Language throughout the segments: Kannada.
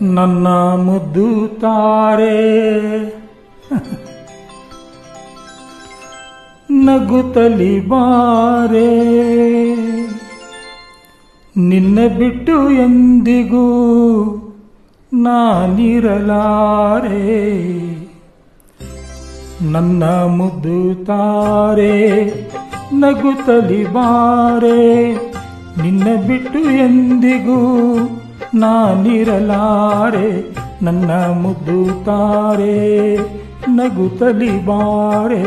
ನನ್ನ ಮುದ್ದು ತಾರೆ ನಗುತ್ತಲಿ ಬಾರೆ, ನಿನ್ನ ಬಿಟ್ಟು ಎಂದಿಗೂ ನಾನಿರಲಾರೆ. ನನ್ನ ಮುದ್ದು ತಾರೆ ನಗುತ್ತಲಿ ಬಾರೆ, ನಿನ್ನ ಬಿಟ್ಟು ಎಂದಿಗೂ ನಾನಿರಲಾರೆ. ನನ್ನ ಮುದ್ದು ತಾರೆ ನಗುತ್ತಲಿ ಬಾರೆ.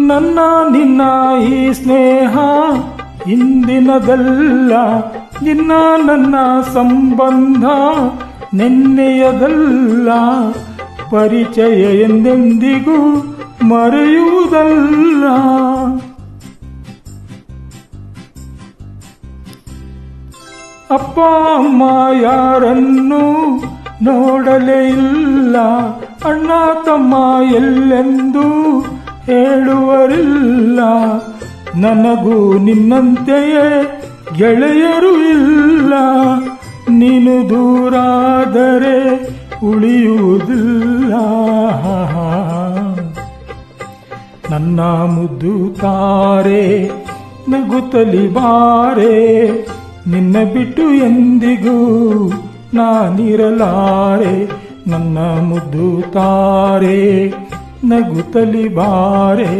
ನನ್ನ ನಿನ್ನ ಈ ಸ್ನೇಹ ಇಂದಿನದಲ್ಲ, ನಿನ್ನ ನನ್ನ ಸಂಬಂಧ ನೆನ್ನೆಯದಲ್ಲ. ಪರಿಚಯ ಎಂದೆಂದಿಗೂ ಮರೆಯುವುದಲ್ಲ. ಅಪ್ಪ ಅಮ್ಮ ಯಾರನ್ನು ನೋಡಲೇ ಇಲ್ಲ, ಅಣ್ಣ ತಮ್ಮ ಎಲ್ಲೆಂದು ಹೇಳುವರಿಲ್ಲ. ನನಗೂ ನಿನ್ನಂತೆಯೇ ಗೆಳೆಯರು ಇಲ್ಲ, ನೀನು ದೂರಾದರೆ ಉಳಿಯುವುದಿಲ್ಲ. ನನ್ನ ಮುದ್ದು ತಾರೆ ನಗುತ್ತಲಿ ಬಾರೆ, ನಿನ್ನ ಬಿಟ್ಟು ಎಂದಿಗೂ ನಾನಿರಲಾರೆ. ನನ್ನ ಮುದ್ದು ತಾರೆ ನಗುತ್ತಲಿ ಬಾರೆ.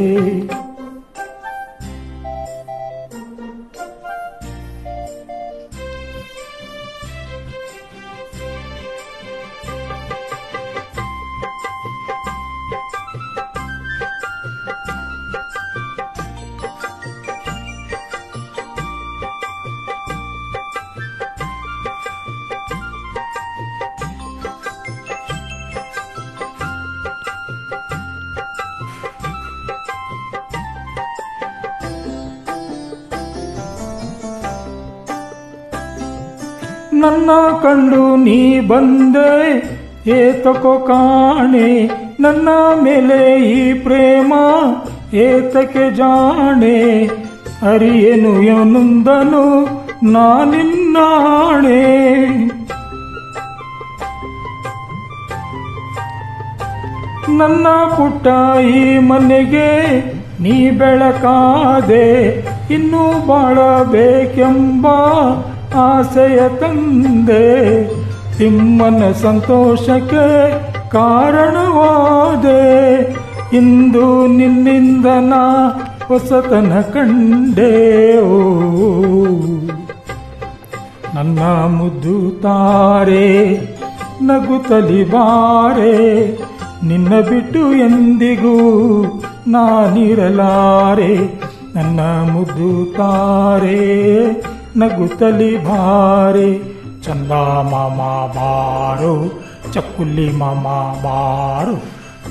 ನನ್ನ ಕಂಡು ನೀ ಬಂದೆ ಏತಕೋ ಕಾಣೆ, ನನ್ನ ಮೇಲೆ ಈ ಪ್ರೇಮ ಏತಕ್ಕೆ ಜಾಣೆ. ಅರಿಯೇನು ಎನ್ನುವುದನು ನಾನಿನ್ನಾಣೆ. ನನ್ನ ಪುಟ್ಟ ಈ ಮನೆಗೆ ನೀ ಬೆಳಕಾದೆ, ಇನ್ನೂ ಬಾಳಬೇಕೆಂಬ ಆಸೆಯ ತಂದೆ. ತಿಮ್ಮನ ಸಂತೋಷಕ್ಕೆ ಕಾರಣವಾದೆ, ಇಂದು ನಿನ್ನಿಂದ ನಾ ಹೊಸತನ ಕಂಡೆ. ನನ್ನ ಮುದ್ದು ತಾರೆ ನಗುತ್ತಲಿ ಬಾರೆ, ನಿನ್ನ ಬಿಟ್ಟು ಎಂದಿಗೂ ನಾನಿರಲಾರೆ. ನನ್ನ ಮುದ್ದು ತಾರೆ ನಗುತ್ತಲಿ ಬಾರೆ. ಚಂದ ಮಾಮ ಬಾರು, ಚಕ್ಕುಲಿ ಮಾಮ ಬಾರು,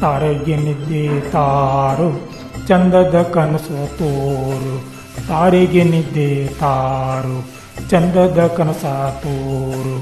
ತಾರೆಗೆ ನಿದ್ದೆ ತಾರು, ಚಂದದ ಕನಸು ತೋರು. ತಾರೆಗೆ ನಿದ್ದೆ ತಾರು, ಚಂದದ ಕನಸ ತೋರು.